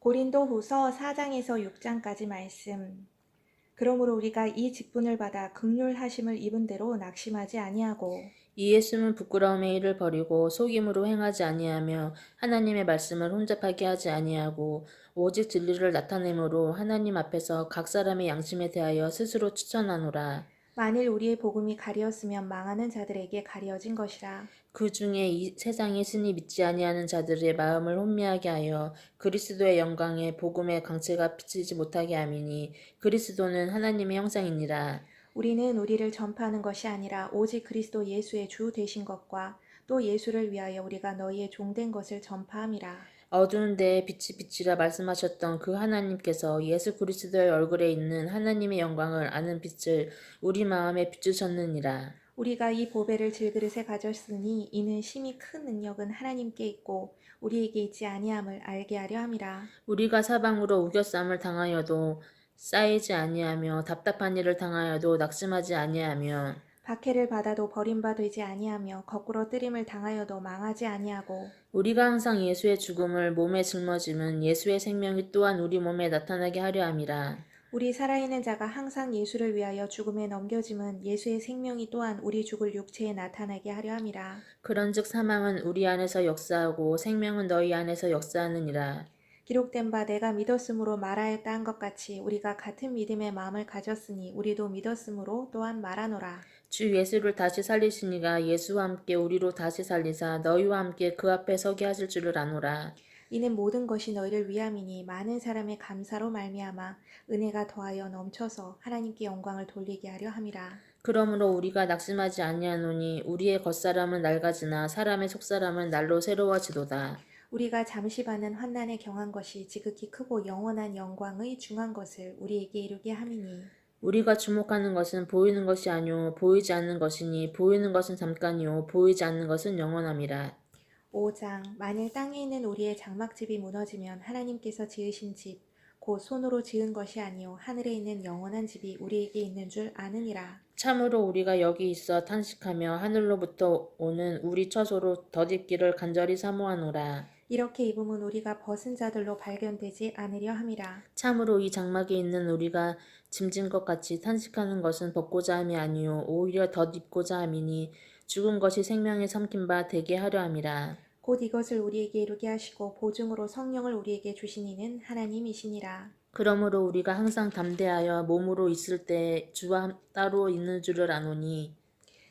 고린도후서 4장에서 6장까지 말씀. 그러므로 우리가 이 직분을 받아 긍휼하심을 입은 대로 낙심하지 아니하고 이 예수는 부끄러움의 일을 버리고 속임으로 행하지 아니하며 하나님의 말씀을 혼잡하게 하지 아니하고 오직 진리를 나타내므로 하나님 앞에서 각 사람의 양심에 대하여 스스로 추천하노라. 만일 우리의 복음이 가리었으면 망하는 자들에게 가려진 것이라. 그 중에 이 세상의 신이 믿지 아니하는 자들의 마음을 혼미하게 하여 그리스도의 영광의 복음의 강체가 비치지 못하게 함이니 그리스도는 하나님의 형상이니라. 우리는 우리를 전파하는 것이 아니라 오직 그리스도 예수의 주 되신 것과 또 예수를 위하여 우리가 너희의 종된 것을 전파함이라. 어두운 데에 빛이 비치라 말씀하셨던 그 하나님께서 예수 그리스도의 얼굴에 있는 하나님의 영광을 아는 빛을 우리 마음에 비추셨느니라. 우리가 이 보배를 질그릇에 가졌으니 이는 심히 큰 능력은 하나님께 있고 우리에게 있지 아니함을 알게 하려 함이라. 우리가 사방으로 우겨쌈을 당하여도 쌓이지 아니하며 답답한 일을 당하여도 낙심하지 아니하며 박해를 받아도 버림받지 아니하며 거꾸로 뜨림을 당하여도 망하지 아니하고 우리가 항상 예수의 죽음을 몸에 짊어짐은 예수의 생명이 또한 우리 몸에 나타나게 하려 함이라. 우리 살아있는 자가 항상 예수를 위하여 죽음에 넘겨짐은 예수의 생명이 또한 우리 죽을 육체에 나타나게 하려 함이라. 그런즉 사망은 우리 안에서 역사하고 생명은 너희 안에서 역사하느니라. 기록된 바 내가 믿었으므로 말하였다 한 것 같이 우리가 같은 믿음의 마음을 가졌으니 우리도 믿었으므로 또한 말하노라. 주 예수를 다시 살리시니가 예수와 함께 우리로 다시 살리사 너희와 함께 그 앞에 서게 하실 줄을 아노라. 이는 모든 것이 너희를 위함이니 많은 사람의 감사로 말미암아 은혜가 더하여 넘쳐서 하나님께 영광을 돌리게 하려 함이라. 그러므로 우리가 낙심하지 아니하노니 우리의 겉사람은 낡아지나 사람의 속사람은 날로 새로워지도다. 우리가 잠시 받는 환난에 경한 것이 지극히 크고 영원한 영광의 중한 것을 우리에게 이루게 함이니 우리가 주목하는 것은 보이는 것이 아니오 보이지 않는 것이니 보이는 것은 잠깐이오 보이지 않는 것은 영원함이라. 5장 만일 땅에 있는 우리의 장막집이 무너지면 하나님께서 지으신 집 곧 손으로 지은 것이 아니요 하늘에 있는 영원한 집이 우리에게 있는 줄 아느니라. 참으로 우리가 여기 있어 탄식하며 하늘로부터 오는 우리 처소로 덧입기를 간절히 사모하노라. 이렇게 입으면 우리가 벗은 자들로 발견되지 않으려 함이라. 참으로 이 장막에 있는 우리가 짐진 것 같이 탄식하는 것은 벗고자 함이 아니요 오히려 덧입고자 함이니 죽은 것이 생명에 삼킨 바 되게 하려 함이라. 곧 이것을 우리에게 이루게 하시고 보증으로 성령을 우리에게 주신 이는 하나님이시니라. 그러므로 우리가 항상 담대하여 몸으로 있을 때 주와 따로 있는 줄을 아노니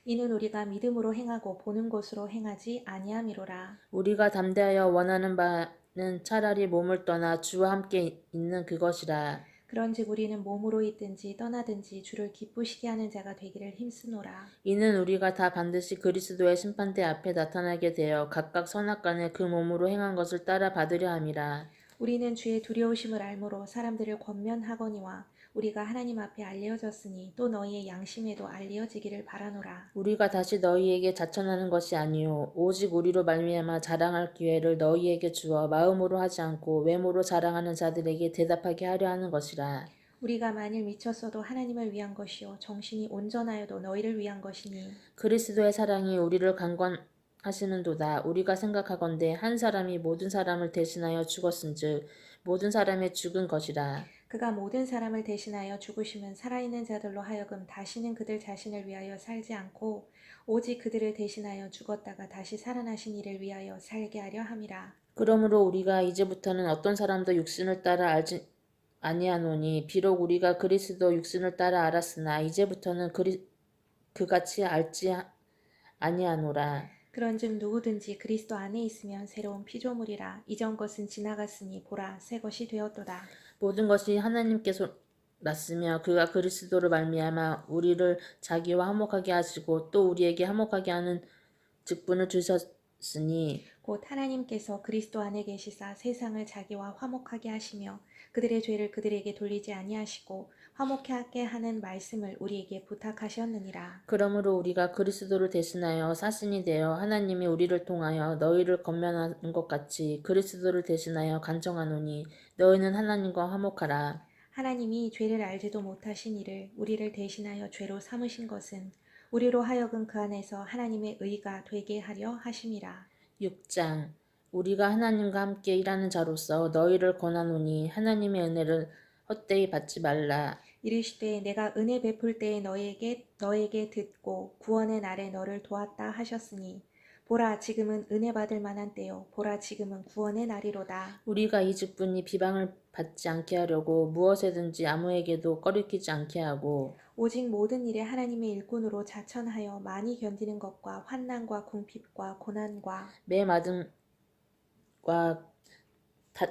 이는 우리가 믿음으로 행하고 보는 것으로 행하지 아니함이로라. 우리가 담대하여 원하는 바는 차라리 몸을 떠나 주와 함께 있는 그것이라. 그런즉 우리는 몸으로 있든지 떠나든지 주를 기쁘시게 하는 자가 되기를 힘쓰노라. 이는 우리가 다 반드시 그리스도의 심판대 앞에 나타나게 되어 각각 선악간에 그 몸으로 행한 것을 따라 받으려 함이라. 우리는 주의 두려우심을 알므로 사람들을 권면하거니와 우리가 하나님 앞에 알려졌으니 또 너희의 양심에도 알려지기를 바라노라. 우리가 다시 너희에게 자천하는 것이 아니요 오직 우리로 말미암아 자랑할 기회를 너희에게 주어 마음으로 하지 않고 외모로 자랑하는 자들에게 대답하게 하려 하는 것이라. 우리가 만일 미쳤어도 하나님을 위한 것이요 정신이 온전하여도 너희를 위한 것이니 그리스도의 사랑이 우리를 강권하시는도다. 우리가 생각하건대 한 사람이 모든 사람을 대신하여 죽었은즉 모든 사람의 죽은 것이라. 그가 모든 사람을 대신하여 죽으시면 살아있는 자들로 하여금 다시는 그들 자신을 위하여 살지 않고 오직 그들을 대신하여 죽었다가 다시 살아나신 이를 위하여 살게 하려 함이라. 그러므로 우리가 이제부터는 어떤 사람도 육신을 따라 알지 아니하노니 비록 우리가 그리스도 육신을 따라 알았으나 이제부터는 그같이 알지 아니하노라. 그런즉 누구든지 그리스도 안에 있으면 새로운 피조물이라. 이전 것은 지나갔으니 보라 새 것이 되었도다. 모든 것이 하나님께서 났으며 그가 그리스도로 말미암아 우리를 자기와 화목하게 하시고 또 우리에게 화목하게 하는 직분을 주셨으니 곧 하나님께서 그리스도 안에 계시사 세상을 자기와 화목하게 하시며 그들의 죄를 그들에게 돌리지 아니하시고 화목하게 하는 말씀을 우리에게 부탁하셨느니라. 그러므로 우리가 그리스도를 대신하여 사신이 되어 하나님이 우리를 통하여 너희를 권면하는 것 같이 그리스도를 대신하여 간청하노니 너희는 하나님과 화목하라. 하나님이 죄를 알지도 못하신 이를 우리를 대신하여 죄로 삼으신 것은 우리로 하여금 그 안에서 하나님의 의가 되게 하려 하심이라. 6장 우리가 하나님과 함께 일하는 자로서 너희를 권하노니 하나님의 은혜를 헛되이 받지 말라. 이르시되 내가 은혜 베풀 때에 너에게 듣고 구원의 날에 너를 도왔다 하셨으니 보라 지금은 은혜 받을 만한 때요 보라 지금은 구원의 날이로다. 우리가 이 직분이 비방을 받지 않게 하려고 무엇에든지 아무에게도 꺼리키지 않게 하고 오직 모든 일에 하나님의 일꾼으로 자천하여 많이 견디는 것과 환난과 궁핍과 고난과 매맞음과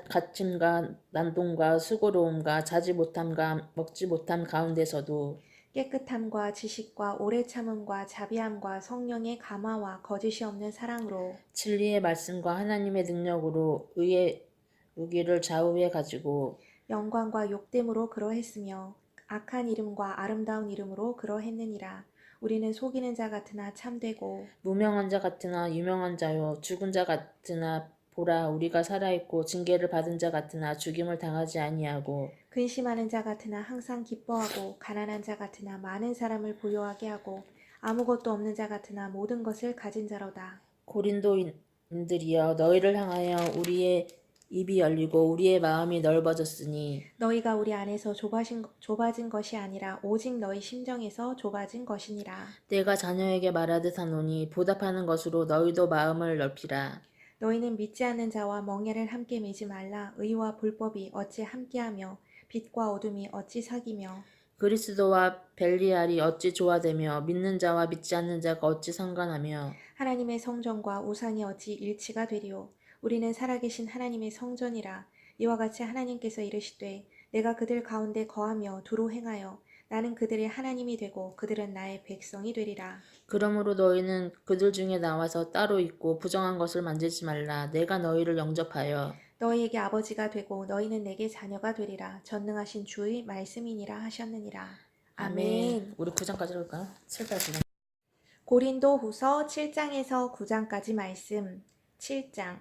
갇힘과 난동과 수고로움과 자지 못함과 먹지 못함 가운데서도 깨끗함과 지식과 오래 참음과 자비함과 성령의 감화와 거짓이 없는 사랑으로 진리의 말씀과 하나님의 능력으로 의의 무기를 좌우에 가지고 영광과 욕됨으로 그러했으며 악한 이름과 아름다운 이름으로 그러했느니라. 우리는 속이는 자 같으나 참되고 무명한 자 같으나 유명한 자요 죽은 자 같으나 보라 우리가 살아있고 징계를 받은 자 같으나 죽임을 당하지 아니하고 근심하는 자 같으나 항상 기뻐하고 가난한 자 같으나 많은 사람을 부요하게 하고 아무것도 없는 자 같으나 모든 것을 가진 자로다. 고린도인들이여 너희를 향하여 우리의 입이 열리고 우리의 마음이 넓어졌으니 너희가 우리 안에서 좁아진 것이 아니라 오직 너희 심정에서 좁아진 것이니라. 내가 자녀에게 말하듯 하노니 보답하는 것으로 너희도 마음을 넓히라. 너희는 믿지 않는 자와 멍에를 함께 매지 말라. 의와 불법이 어찌 함께하며 빛과 어둠이 어찌 사귀며 그리스도와 벨리알이 어찌 조화되며 믿는 자와 믿지 않는 자가 어찌 상관하며 하나님의 성전과 우상이 어찌 일치가 되리요. 우리는 살아계신 하나님의 성전이라. 이와 같이 하나님께서 이르시되 내가 그들 가운데 거하며 두루 행하여 나는 그들의 하나님이 되고 그들은 나의 백성이 되리라. 그러므로 너희는 그들 중에 나와서 따로 있고 부정한 것을 만지지 말라. 내가 너희를 영접하여 너희에게 아버지가 되고 너희는 내게 자녀가 되리라. 전능하신 주의 말씀이니라 하셨느니라. 아멘. 우리 9장까지 읽을까요? 7절 9장. 고린도 후서 7장에서 9장까지 말씀. 7장.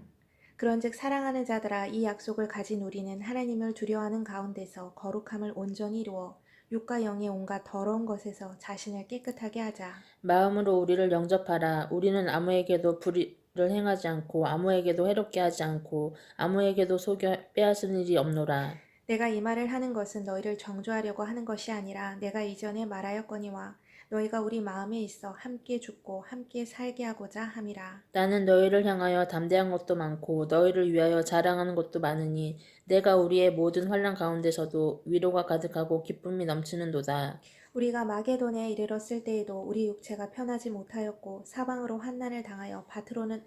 그런즉 사랑하는 자들아 이 약속을 가진 우리는 하나님을 두려워하는 가운데서 거룩함을 온전히 이루어 육과 영의 온갖 더러운 것에서 자신을 깨끗하게 하자. 마음으로 우리를 영접하라. 우리는 아무에게도 불의를 행하지 않고 아무에게도 해롭게 하지 않고 아무에게도 속여 빼앗은 일이 없노라. 내가 이 말을 하는 것은 너희를 정죄하려고 하는 것이 아니라 내가 이전에 말하였거니와 너희가 우리 마음에 있어 함께 죽고 함께 살게 하고자 함이라. 나는 너희를 향하여 담대한 것도 많고 너희를 위하여 자랑하는 것도 많으니 내가 우리의 모든 환난 가운데서도 위로가 가득하고 기쁨이 넘치는도다. 우리가 마게도냐에 이르렀을 때에도 우리 육체가 편하지 못하였고 사방으로 환난을 당하여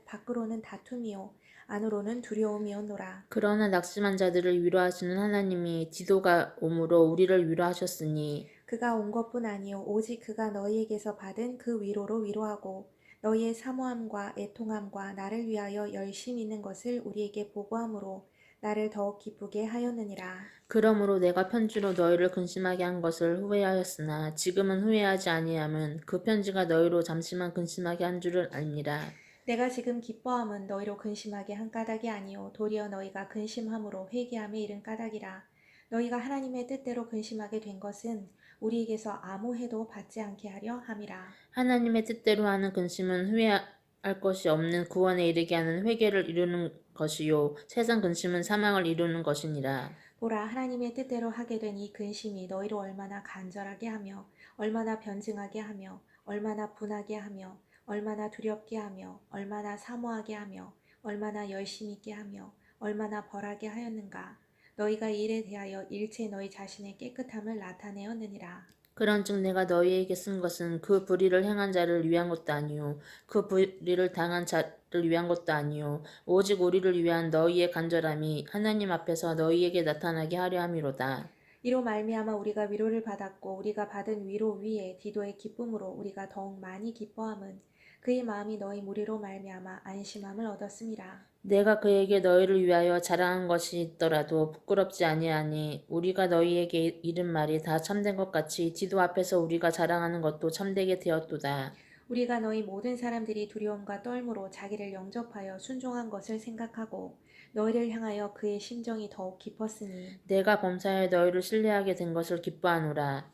밖으로는 다툼이요 안으로는 두려움이었노라. 그러나 낙심한 자들을 위로하시는 하나님이 디도가 오므로 우리를 위로하셨으니 그가 온 것뿐 아니요 오직 그가 너희에게서 받은 그 위로로 위로하고 너희의 사모함과 애통함과 나를 위하여 열심 있는 것을 우리에게 보고함으로 나를 더욱 기쁘게 하였느니라. 그러므로 내가 편지로 너희를 근심하게 한 것을 후회하였으나 지금은 후회하지 아니함은 그 편지가 너희로 잠시만 근심하게 한 줄을 알니라. 내가 지금 기뻐함은 너희로 근심하게 한 까닭이 아니요 도리어 너희가 근심함으로 회개함에 이른 까닭이라. 너희가 하나님의 뜻대로 근심하게 된 것은 우리에게서 아무 해도 받지 않게 하려 함이라. 하나님의 뜻대로 하는 근심은 후회할 것이 없는 구원에 이르게 하는 회개를 이루는 것이요 세상 근심은 사망을 이루는 것이니라. 보라 하나님의 뜻대로 하게 된 이 근심이 너희로 얼마나 간절하게 하며 얼마나 변증하게 하며 얼마나 분하게 하며 얼마나 두렵게 하며 얼마나 사모하게 하며 얼마나 열심 있게 하며 얼마나 벌하게 하였는가. 너희가 이 일에 대하여 일체 너희 자신의 깨끗함을 나타내었느니라. 그런즉 내가 너희에게 쓴 것은 그 불의를 행한 자를 위한 것도 아니요 그 불의를 당한 자를 위한 것도 아니요 오직 우리를 위한 너희의 간절함이 하나님 앞에서 너희에게 나타나게 하려 함이로다. 이로 말미암아 우리가 위로를 받았고 우리가 받은 위로 위에 디도의 기쁨으로 우리가 더욱 많이 기뻐함은 그의 마음이 너희 무리로 말미암아 안심함을 얻었음이라. 내가 그에게 너희를 위하여 자랑한 것이 있더라도 부끄럽지 아니하니 우리가 너희에게 이른 말이 다 참된 것 같이 디도 앞에서 우리가 자랑하는 것도 참되게 되었도다. 우리가 너희 모든 사람들이 두려움과 떨므로 자기를 영접하여 순종한 것을 생각하고 너희를 향하여 그의 심정이 더욱 깊었으니. 내가 범사에 너희를 신뢰하게 된 것을 기뻐하노라.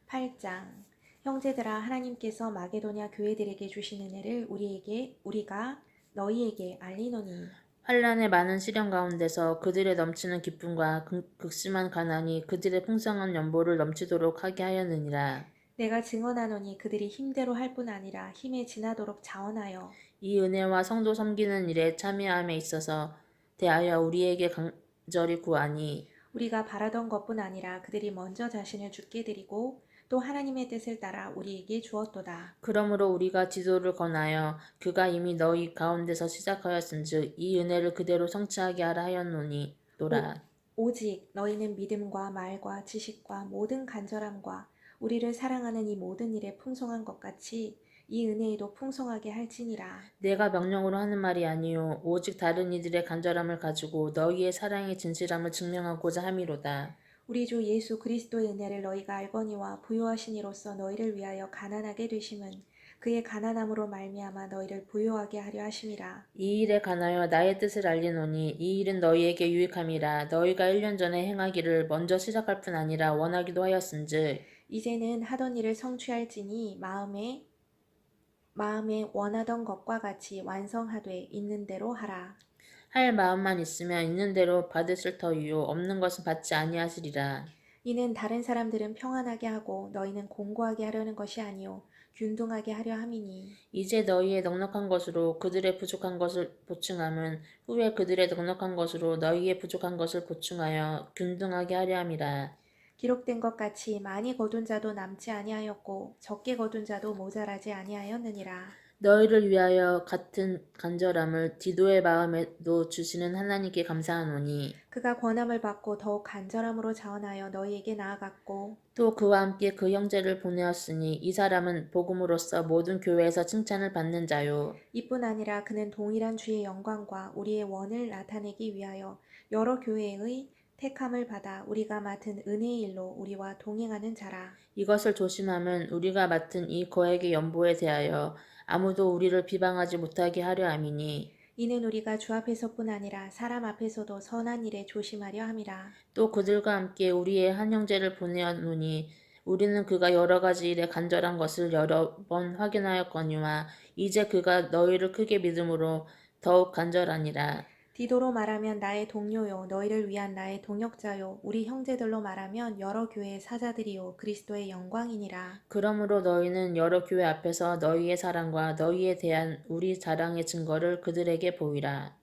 8장. 형제들아 하나님께서 마게도냐 교회들에게 주신 은혜를 우리가 너희에게 알리노니 환난의 많은 시련 가운데서 그들의 넘치는 기쁨과 극심한 가난이 그들의 풍성한 연보를 넘치도록 하게 하였느니라. 내가 증언하노니 그들이 힘대로 할 뿐 아니라 힘에 지나도록 자원하여 이 은혜와 성도 섬기는 일에 참여함에 있어서 대하여 우리에게 간절히 구하니 우리가 바라던 것뿐 아니라 그들이 먼저 자신을 주께 드리고 또 하나님의 뜻을 따라 우리에게 주었도다. 그러므로 우리가 디도를 권하여 그가 이미 너희 가운데서 시작하였은즉 이 은혜를 그대로 성취하게 하라 하였노니 오, 노라. 오직 너희는 믿음과 말과 지식과 모든 간절함과 우리를 사랑하는 이 모든 일에 풍성한 것 같이 이 은혜에도 풍성하게 할지니라. 내가 명령으로 하는 말이 아니요 오직 다른 이들의 간절함을 가지고 너희의 사랑의 진실함을 증명하고자 함이로다. 우리 주 예수 그리스도의 은혜를 너희가 알거니와 부요하신 이로써 너희를 위하여 가난하게 되심은 그의 가난함으로 말미암아 너희를 부요하게 하려 하심이라. 이 일에 관하여 나의 뜻을 알리노니 이 일은 너희에게 유익함이라. 너희가 1년 전에 행하기를 먼저 시작할 뿐 아니라 원하기도 하였은즉 이제는 하던 일을 성취할지니 마음에 원하던 것과 같이 완성하되 있는 대로 하라. 할 마음만 있으면 있는 대로 받으실 터이요 없는 것은 받지 아니하시리라. 이는 다른 사람들은 평안하게 하고 너희는 공고하게 하려는 것이 아니요 균등하게 하려 함이니. 이제 너희의 넉넉한 것으로 그들의 부족한 것을 보충함은 후에 그들의 넉넉한 것으로 너희의 부족한 것을 보충하여 균등하게 하려 함이라. 기록된 것 같이 많이 거둔 자도 남지 아니하였고 적게 거둔 자도 모자라지 아니하였느니라. 너희를 위하여 같은 간절함을 디도의 마음에도 주시는 하나님께 감사하노니 그가 권함을 받고 더욱 간절함으로 자원하여 너희에게 나아갔고 또 그와 함께 그 형제를 보내었으니 이 사람은 복음으로써 모든 교회에서 칭찬을 받는 자요. 이뿐 아니라 그는 동일한 주의 영광과 우리의 원을 나타내기 위하여 여러 교회의 택함을 받아 우리가 맡은 은혜의 일로 우리와 동행하는 자라. 이것을 조심함은 우리가 맡은 이 거액의 연보에 대하여 아무도 우리를 비방하지 못하게 하려 함이니 이는 우리가 주 앞에서뿐 아니라 사람 앞에서도 선한 일에 조심하려 함이라. 또 그들과 함께 우리의 한 형제를 보내었노니 우리는 그가 여러 가지 일에 간절한 것을 여러 번 확인하였거니와 이제 그가 너희를 크게 믿음으로 더욱 간절하니라. 디도로 말하면 나의 동료요 너희를 위한 나의 동역자요 우리 형제들로 말하면 여러 교회의 사자들이요 그리스도의 영광이니라. 그러므로 너희는 여러 교회 앞에서 너희의 사랑과 너희에 대한 우리 자랑의 증거를 그들에게 보이라.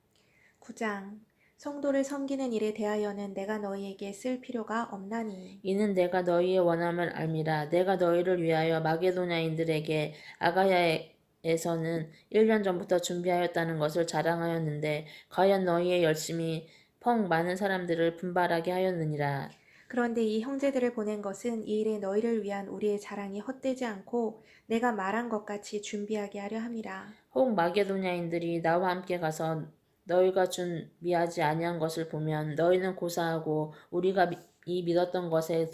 9장 성도를 섬기는 일에 대하여는 내가 너희에게 쓸 필요가 없나니 이는 내가 너희의 원함을 알미라. 내가 너희를 위하여 마게도냐인들에게 아가야에서는 1년 전부터 준비하였다는 것을 자랑하였는데 과연 너희의 열심이 펑 많은 사람들을 분발하게 하였느니라. 그런데 이 형제들을 보낸 것은 이 일에 너희를 위한 우리의 자랑이 헛되지 않고 내가 말한 것 같이 준비하게 하려 함이라. 혹 마게도냐인들이 나와 함께 가서 너희가 준비하지 아니한 것을 보면 너희는 고사하고 우리가 이 믿었던 것에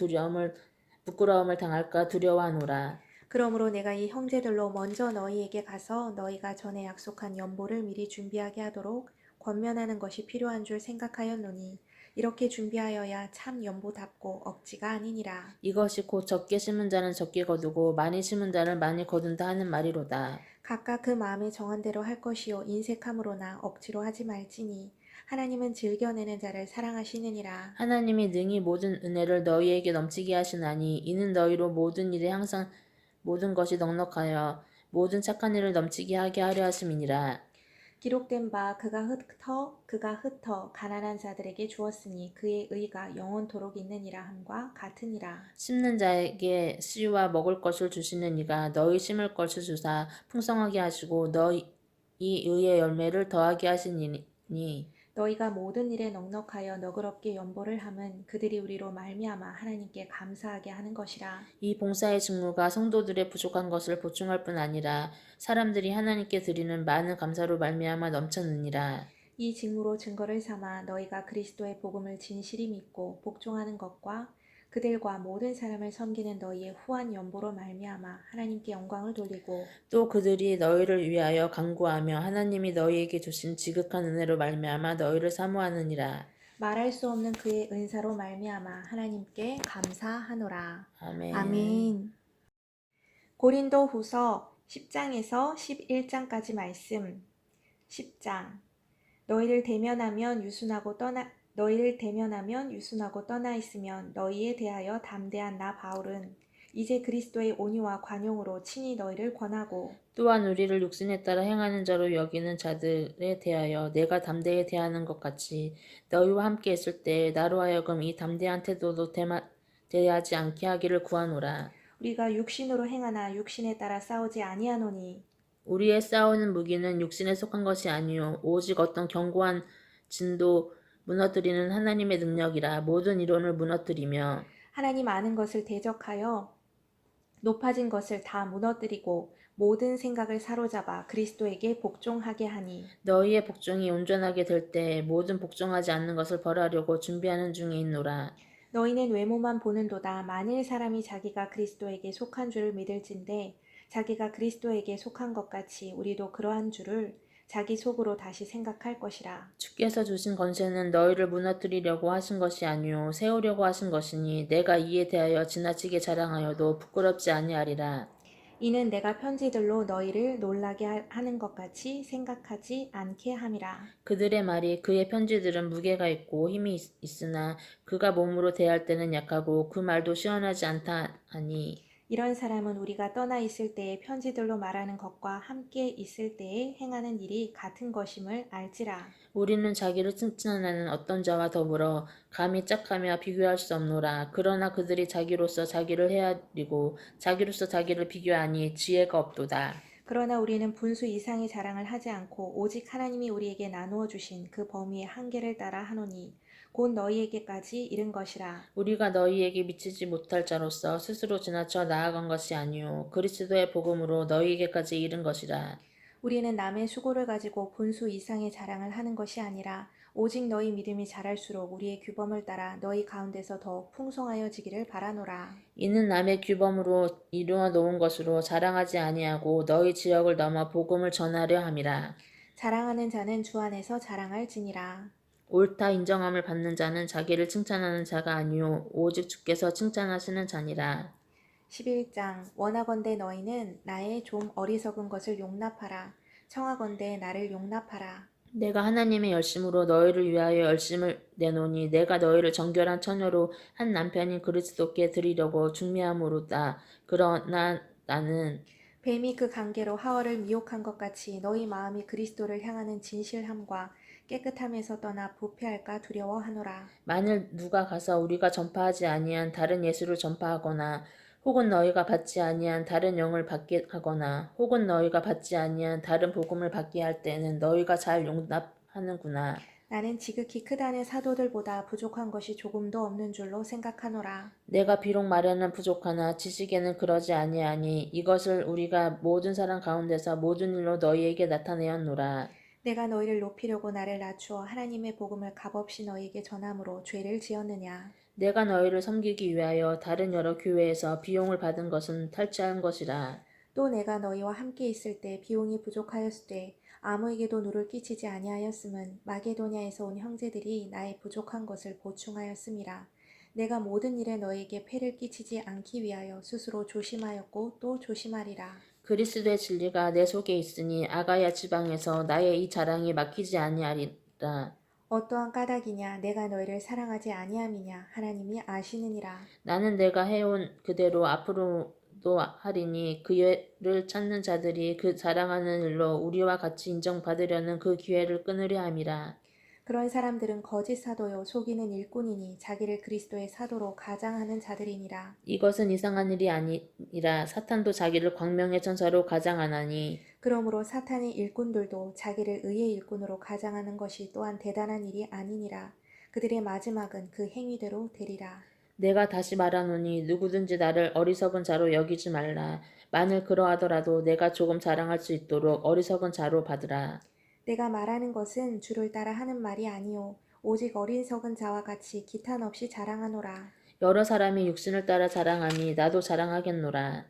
부끄러움을 당할까 두려워하노라. 그러므로 내가 이 형제들로 먼저 너희에게 가서 너희가 전에 약속한 연보를 미리 준비하게 하도록 권면하는 것이 필요한 줄 생각하였노니 이렇게 준비하여야 참 연보답고 억지가 아니니라. 이것이 곧 적게 심은 자는 적게 거두고 많이 심은 자는 많이 거둔다 하는 말이로다. 각각 그 마음에 정한 대로 할 것이요 인색함으로나 억지로 하지 말지니 하나님은 즐겨내는 자를 사랑하시느니라. 하나님이 능히 모든 은혜를 너희에게 넘치게 하시나니 이는 너희로 모든 일에 항상 모든 것이 넉넉하여 모든 착한 일을 넘치게 하게 하려 하심이니라. 기록된 바 그가 흩어 가난한 자들에게 주었으니 그의 의가 영원토록 있느니라 함과 같으니라. 심는 자에게 씨와 먹을 것을 주시는 이가 너희 심을 것을 주사 풍성하게 하시고 너희 의의 열매를 더하게 하시니 너희가 모든 일에 넉넉하여 너그럽게 연보를 함은 그들이 우리로 말미암아 하나님께 감사하게 하는 것이라. 이 봉사의 직무가 성도들의 부족한 것을 보충할 뿐 아니라 사람들이 하나님께 드리는 많은 감사로 말미암아 넘쳤느니라. 이 직무로 증거를 삼아 너희가 그리스도의 복음을 진실히 믿고 복종하는 것과 그들과 모든 사람을 섬기는 너희의 후한 연보로 말미암아 하나님께 영광을 돌리고 또 그들이 너희를 위하여 간구하며 하나님이 너희에게 주신 지극한 은혜로 말미암아 너희를 사모하느니라. 말할 수 없는 그의 은사로 말미암아 하나님께 감사하노라. 아멘. 아멘. 고린도 후서 10장에서 11장까지 말씀. 10장 너희를 대면하면 유순하고 떠나 있으면 너희에 대하여 담대한 나 바울은 이제 그리스도의 온유와 관용으로 친히 너희를 권하고 또한 우리를 육신에 따라 행하는 자로 여기는 자들에 대하여 내가 담대히 대하는 것 같이 너희와 함께 있을 때 나로 하여금 이 담대한 태도도 대하지 않게 하기를 구하노라. 우리가 육신으로 행하나 육신에 따라 싸우지 아니하노니 우리의 싸우는 무기는 육신에 속한 것이 아니요 오직 어떤 견고한 진도 무너뜨리는 하나님의 능력이라. 모든 이론을 무너뜨리며 하나님 아는 것을 대적하여 높아진 것을 다 무너뜨리고 모든 생각을 사로잡아 그리스도에게 복종하게 하니 너희의 복종이 온전하게 될 때 모든 복종하지 않는 것을 벌하려고 준비하는 중에 있노라. 너희는 외모만 보는도다. 만일 사람이 자기가 그리스도에게 속한 줄을 믿을진대 자기가 그리스도에게 속한 것 같이 우리도 그러한 줄을 자기 속으로 다시 생각할 것이라. 주께서 주신 권세는 너희를 무너뜨리려고 하신 것이 아니요 세우려고 하신 것이니 내가 이에 대하여 지나치게 자랑하여도 부끄럽지 아니하리라. 이는 내가 편지들로 너희를 놀라게 하는 것 같이 생각하지 않게 함이라. 그들의 말이 그의 편지들은 무게가 있고 힘이 있으나 그가 몸으로 대할 때는 약하고 그 말도 시원하지 않다 하니 이런 사람은 우리가 떠나 있을 때에 편지들로 말하는 것과 함께 있을 때에 행하는 일이 같은 것임을 알지라. 우리는 자기를 칭찬하는 어떤 자와 더불어 감히 짝하며 비교할 수 없노라. 그러나 그들이 자기로서 자기를 헤아리고 자기로서 자기를 비교하니 지혜가 없도다. 그러나 우리는 분수 이상의 자랑을 하지 않고 오직 하나님이 우리에게 나누어 주신 그 범위의 한계를 따라 하노니 곧 너희에게까지 이른 것이라. 우리가 너희에게 미치지 못할 자로서 스스로 지나쳐 나아간 것이 아니요 그리스도의 복음으로 너희에게까지 이른 것이라. 우리는 남의 수고를 가지고 분수 이상의 자랑을 하는 것이 아니라 오직 너희 믿음이 자랄수록 우리의 규범을 따라 너희 가운데서 더 풍성하여지기를 바라노라. 이는 남의 규범으로 이루어 놓은 것으로 자랑하지 아니하고 너희 지역을 넘어 복음을 전하려 함이라. 자랑하는 자는 주 안에서 자랑할지니라. 옳다 인정함을 받는 자는 자기를 칭찬하는 자가 아니요 오직 주께서 칭찬하시는 자니라. 11장 원하건대 너희는 나의 좀 어리석은 것을 용납하라. 청하건대 나를 용납하라. 내가 하나님의 열심으로 너희를 위하여 열심을 내노니 내가 너희를 정결한 처녀로 한 남편인 그리스도께 드리려고 준비함으로다. 그러나 나는 뱀이 그 관계로 하와를 미혹한 것 같이 너희 마음이 그리스도를 향하는 진실함과 깨끗함에서 떠나 부패할까 두려워하노라. 만일 누가 가서 우리가 전파하지 아니한 다른 예수를 전파하거나 혹은 너희가 받지 아니한 다른 영을 받게 하거나 혹은 너희가 받지 아니한 다른 복음을 받게 할 때는 너희가 잘 용납하는구나. 나는 지극히 크다는 사도들보다 부족한 것이 조금도 없는 줄로 생각하노라. 내가 비록 말에는 부족하나 지식에는 그러지 아니하니 이것을 우리가 모든 사람 가운데서 모든 일로 너희에게 나타내었노라. 내가 너희를 높이려고 나를 낮추어 하나님의 복음을 값없이 너희에게 전함으로 죄를 지었느냐. 내가 너희를 섬기기 위하여 다른 여러 교회에서 비용을 받은 것은 탈취한 것이라. 또 내가 너희와 함께 있을 때 비용이 부족하였으되 아무에게도 누를 끼치지 아니하였음은 마게도냐에서 온 형제들이 나의 부족한 것을 보충하였음이라. 내가 모든 일에 너희에게 폐를 끼치지 않기 위하여 스스로 조심하였고 또 조심하리라. 그리스도의 진리가 내 속에 있으니 아가야 지방에서 나의 이 자랑이 막히지 아니하리라. 어떠한 까닭이냐 내가 너희를 사랑하지 아니함이냐 하나님이 아시느니라. 나는 내가 해온 그대로 앞으로도 하리니 기회를 찾는 자들이 그 자랑하는 일로 우리와 같이 인정받으려는 그 기회를 끊으려 함이라. 그런 사람들은 거짓 사도요 속이는 일꾼이니 자기를 그리스도의 사도로 가장하는 자들이니라. 이것은 이상한 일이 아니라 사탄도 자기를 광명의 천사로 가장하나니 그러므로 사탄의 일꾼들도 자기를 의의 일꾼으로 가장하는 것이 또한 대단한 일이 아니니라. 그들의 마지막은 그 행위대로 되리라. 내가 다시 말하노니 누구든지 나를 어리석은 자로 여기지 말라. 만일 그러하더라도 내가 조금 자랑할 수 있도록 어리석은 자로 받으라. 내가 말하는 것은 주를 따라 하는 말이 아니요 오직 어리석은 자와 같이 기탄 없이 자랑하노라. 여러 사람이 육신을 따라 자랑하니 나도 자랑하겠노라.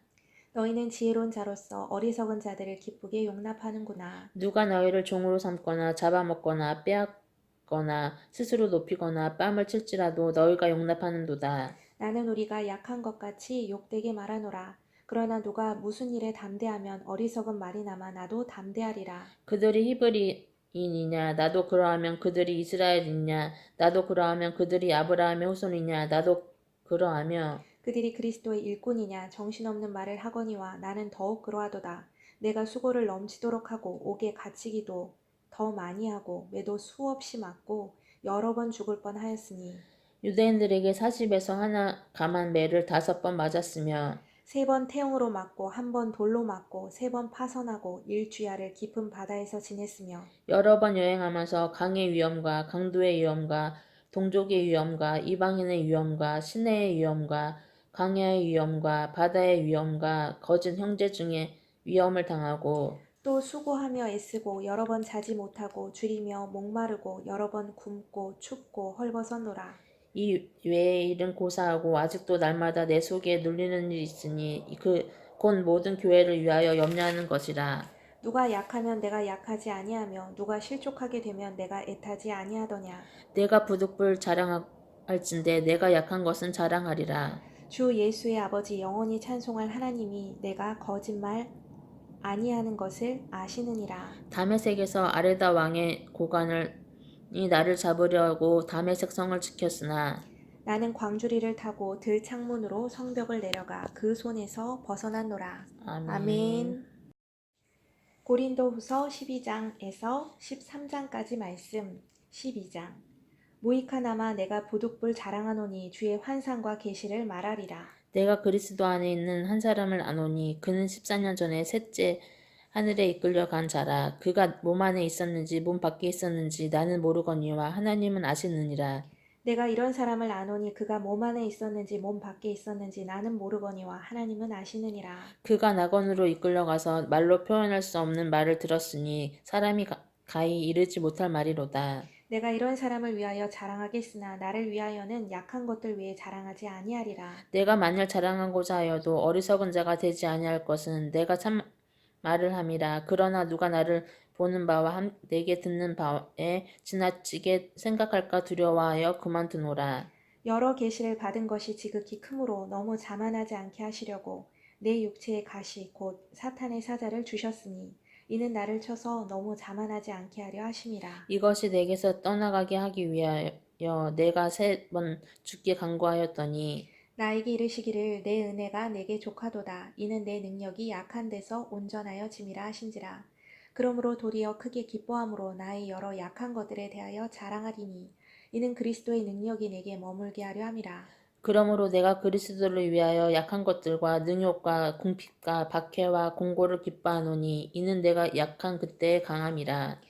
너희는 지혜로운 자로서 어리석은 자들을 기쁘게 용납하는구나. 누가 너희를 종으로 삼거나 잡아먹거나 빼앗거나 스스로 높이거나 뺨을 칠지라도 너희가 용납하는도다. 나는 우리가 약한 것 같이 욕되게 말하노라. 그러나 누가 무슨 일에 담대하면 어리석은 말이 남아 나도 담대하리라. 그들이 히브리 이냐 나도 그러하면 그들이 이스라엘이냐 나도 그러하면 그들이 아브라함의 후손이냐 나도 그러하며 그들이 그리스도의 일꾼이냐 정신없는 말을 하거니와 나는 더욱 그러하도다. 내가 수고를 넘치도록 하고 옥에 갇히기도 더 많이 하고 매도 수없이 맞고 여러 번 죽을 뻔하였으니 유대인들에게 40에서 하나 감한 매를 5번 맞았으며 3번 태용으로 맞고 1번 돌로 맞고 3번 파선하고 일주야를 깊은 바다에서 지냈으며 여러 번 여행하면서 강의 위험과 강도의 위험과 동족의 위험과 이방인의 위험과 시내의 위험과 광야의 위험과 바다의 위험과 거짓 형제 중에 위험을 당하고 또 수고하며 애쓰고 여러 번 자지 못하고 줄이며 목마르고 여러 번 굶고 춥고 헐벗었노라. 이 외의 일은 고사하고 아직도 날마다 내 속에 눌리는 일이 있으니 그 곧 모든 교회를 위하여 염려하는 것이라. 누가 약하면 내가 약하지 아니하며 누가 실족하게 되면 내가 애타지 아니하더냐. 내가 부득불 자랑할진대 내가 약한 것은 자랑하리라. 주 예수의 아버지 영원히 찬송할 하나님이 내가 거짓말 아니하는 것을 아시느니라. 다메섹에서 아레다 왕의 고관을 이 나를 잡으려고 다메섹 성을 지켰으나 나는 광주리를 타고 들 창문으로 성벽을 내려가 그 손에서 벗어났노라. 아멘. 아멘. 고린도후서 12장에서 13장까지 말씀. 12장. 무익하나마 내가 부득불 자랑하노니 주의 환상과 계시를 말하리라. 내가 그리스도 안에 있는 한 사람을 아노니 그는 14년 전에 셋째 하늘에 이끌려 간 자라. 그가 몸 안에 있었는지 몸 밖에 있었는지 나는 모르거니와 하나님은 아시느니라. 내가 이런 사람을 아노니 그가 몸 안에 있었는지 몸 밖에 있었는지 나는 모르거니와 하나님은 아시느니라. 그가 낙원으로 이끌려가서 말로 표현할 수 없는 말을 들었으니 사람이 가히 이르지 못할 말이로다. 내가 이런 사람을 위하여 자랑하겠으나 나를 위하여는 약한 것들 외에 자랑하지 아니하리라. 내가 만일 자랑하고자 하여도 어리석은 자가 되지 아니할 것은 내가 참 말을 함이라. 그러나 누가 나를 보는 바와 내게 듣는 바에 지나치게 생각할까 두려워하여 그만두노라. 여러 계시를 받은 것이 지극히 크므로 너무 자만하지 않게 하시려고 내 육체의 가시 곧 사탄의 사자를 주셨으니 이는 나를 쳐서 너무 자만하지 않게 하려 하심이라. 이것이 내게서 떠나가게 하기 위하여 내가 3번 죽게 간구하였더니 나에게 이르시기를 내 은혜가 내게 족하도다. 이는 내 능력이 약한 데서 온전하여 짐이라 하신지라. 그러므로 도리어 크게 기뻐함으로 나의 여러 약한 것들에 대하여 자랑하리니 이는 그리스도의 능력이 내게 머물게 하려 함이라. 그러므로 내가 그리스도를 위하여 약한 것들과 능욕과 궁핍과 박해와 공고를 기뻐하노니 이는 내가 약한 그때의 강함이라.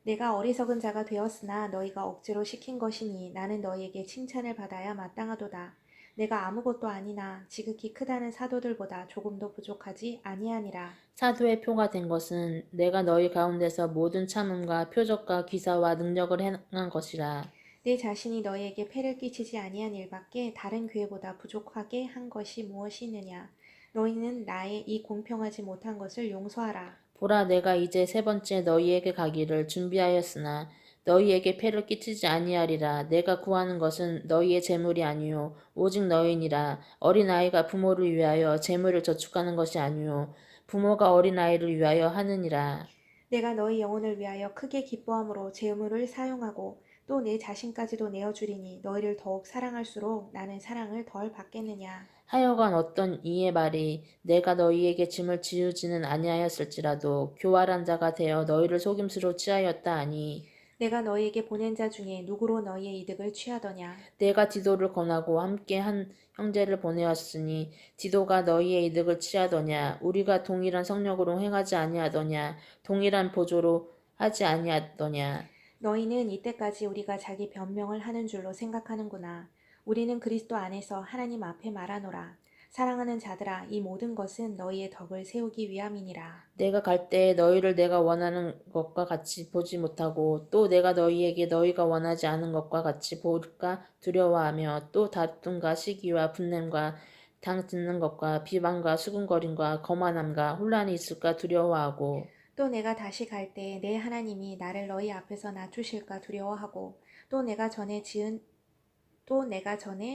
내가 어리석은 자가 되었으나 너희가 억지로 시킨 것이니 나는 너희에게 칭찬을 받아야 마땅하도다. 내가 아무것도 아니나 지극히 크다는 사도들보다 조금도 부족하지 아니하니라. 사도의 표가 된 것은 내가 너희 가운데서 모든 참음과 표적과 기사와 능력을 행한 것이라. 내 자신이 너희에게 폐를 끼치지 아니한 일밖에 다른 교회보다 부족하게 한 것이 무엇이 있느냐. 너희는 나의 이 공평하지 못한 것을 용서하라. 보라 내가 이제 3번째 너희에게 가기를 준비하였으나 너희에게 폐를 끼치지 아니하리라. 내가 구하는 것은 너희의 재물이 아니요 오직 너희니라. 어린아이가 부모를 위하여 재물을 저축하는 것이 아니요 부모가 어린아이를 위하여 하느니라. 내가 너희 영혼을 위하여 크게 기뻐함으로 재물을 사용하고 또 내 자신까지도 내어주리니 너희를 더욱 사랑할수록 나는 사랑을 덜 받겠느냐. 하여간 어떤 이의 말이 내가 너희에게 짐을 지우지는 아니하였을지라도 교활한 자가 되어 너희를 속임수로 취하였다 하니 내가 너희에게 보낸 자 중에 누구로 너희의 이득을 취하더냐. 내가 디도를 권하고 함께 한 형제를 보내었으니 디도가 너희의 이득을 취하더냐 우리가 동일한 성령으로 행하지 아니하더냐 동일한 보조로 하지 아니하더냐. 너희는 이때까지 우리가 자기 변명을 하는 줄로 생각하는구나. 우리는 그리스도 안에서 하나님 앞에 말하노라. 사랑하는 자들아, 이 모든 것은 너희의 덕을 세우기 위함이니라. 내가 갈 때에 너희를 내가 원하는 것과 같이 보지 못하고 또 내가 너희에게 너희가 원하지 않은 것과 같이 볼까 두려워하며 또 다툼과 시기와 분냄과 당 듣는 것과 비방과 수군거림과 거만함과 혼란이 있을까 두려워하고 또 내가 다시 갈 때에 내 하나님이 나를 너희 앞에서 낮추실까 두려워하고 또 내가 전에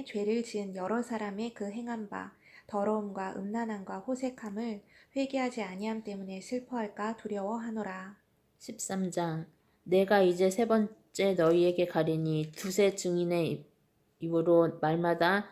죄를 지은 여러 사람의 그 행한 바 더러움과 음란함과 호색함을 회개하지 아니함 때문에 슬퍼할까 두려워하노라. 13장 내가 이제 세 번째 너희에게 가리니 두세 증인의 입으로 말마다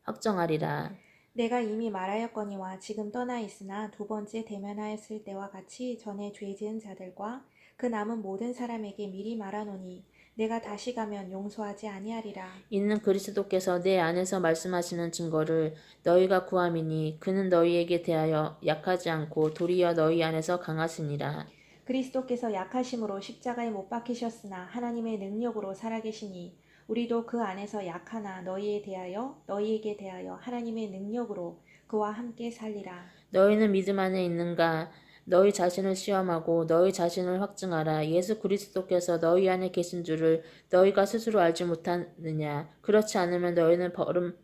확정하리라. 내가 이미 말하였거니와 지금 떠나 있으나 두 번째 대면하였을 때와 같이 전에 죄 지은 자들과 그 남은 모든 사람에게 미리 말하노니 내가 다시 가면 용서하지 아니하리라. 이는 그리스도께서 내 안에서 말씀하시는 증거를 너희가 구함이니 그는 너희에게 대하여 약하지 않고 도리어 너희 안에서 강하시니라. 그리스도께서 약하심으로 십자가에 못 박히셨으나 하나님의 능력으로 살아계시니 우리도 그 안에서 약하나 너희에게 대하여 하나님의 능력으로 그와 함께 살리라. 너희는 믿음 안에 있는가? 너희 자신을 시험하고 너희 자신을 확증하라. 예수 그리스도께서 너희 안에 계신 줄을 너희가 스스로 알지 못하느냐? 그렇지 않으면 너희는 벌음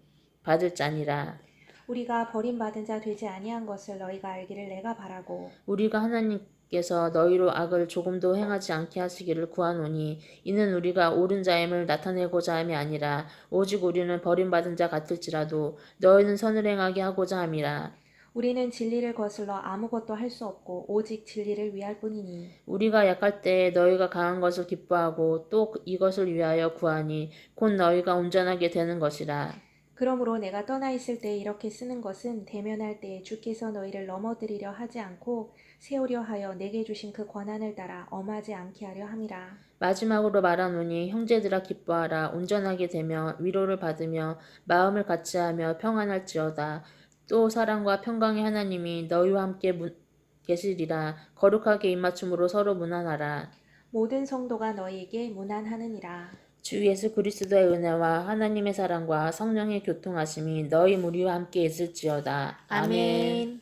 받을 자니라. 우리가 버림받은 자 되지 아니한 것을 너희가 알기를 내가 바라고 우리가 하나님께서 너희로 악을 조금도 행하지 않게 하시기를 구하노니 이는 우리가 옳은 자임을 나타내고자 함이 아니라 오직 우리는 버림받은 자 같을지라도 너희는 선을 행하게 하고자 함이라. 우리는 진리를 거슬러 아무것도 할 수 없고 오직 진리를 위할 뿐이니 우리가 약할 때에 너희가 강한 것을 기뻐하고 또 이것을 위하여 구하니 곧 너희가 온전하게 되는 것이라. 그러므로 내가 떠나 있을 때 이렇게 쓰는 것은 대면할 때에 주께서 너희를 넘어뜨리려 하지 않고 세우려 하여 내게 주신 그 권한을 따라 엄하지 않게 하려 함이라. 마지막으로 말하노니 형제들아 기뻐하라. 온전하게 되며 위로를 받으며 마음을 같이하며 평안할지어다. 또 사랑과 평강의 하나님이 너희와 함께 계시리라. 거룩하게 입맞춤으로 서로 문안하라. 모든 성도가 너희에게 문안하느니라. 주 예수 그리스도의 은혜와 하나님의 사랑과 성령의 교통하심이 너희 무리와 함께 있을지어다. 아멘. 아멘.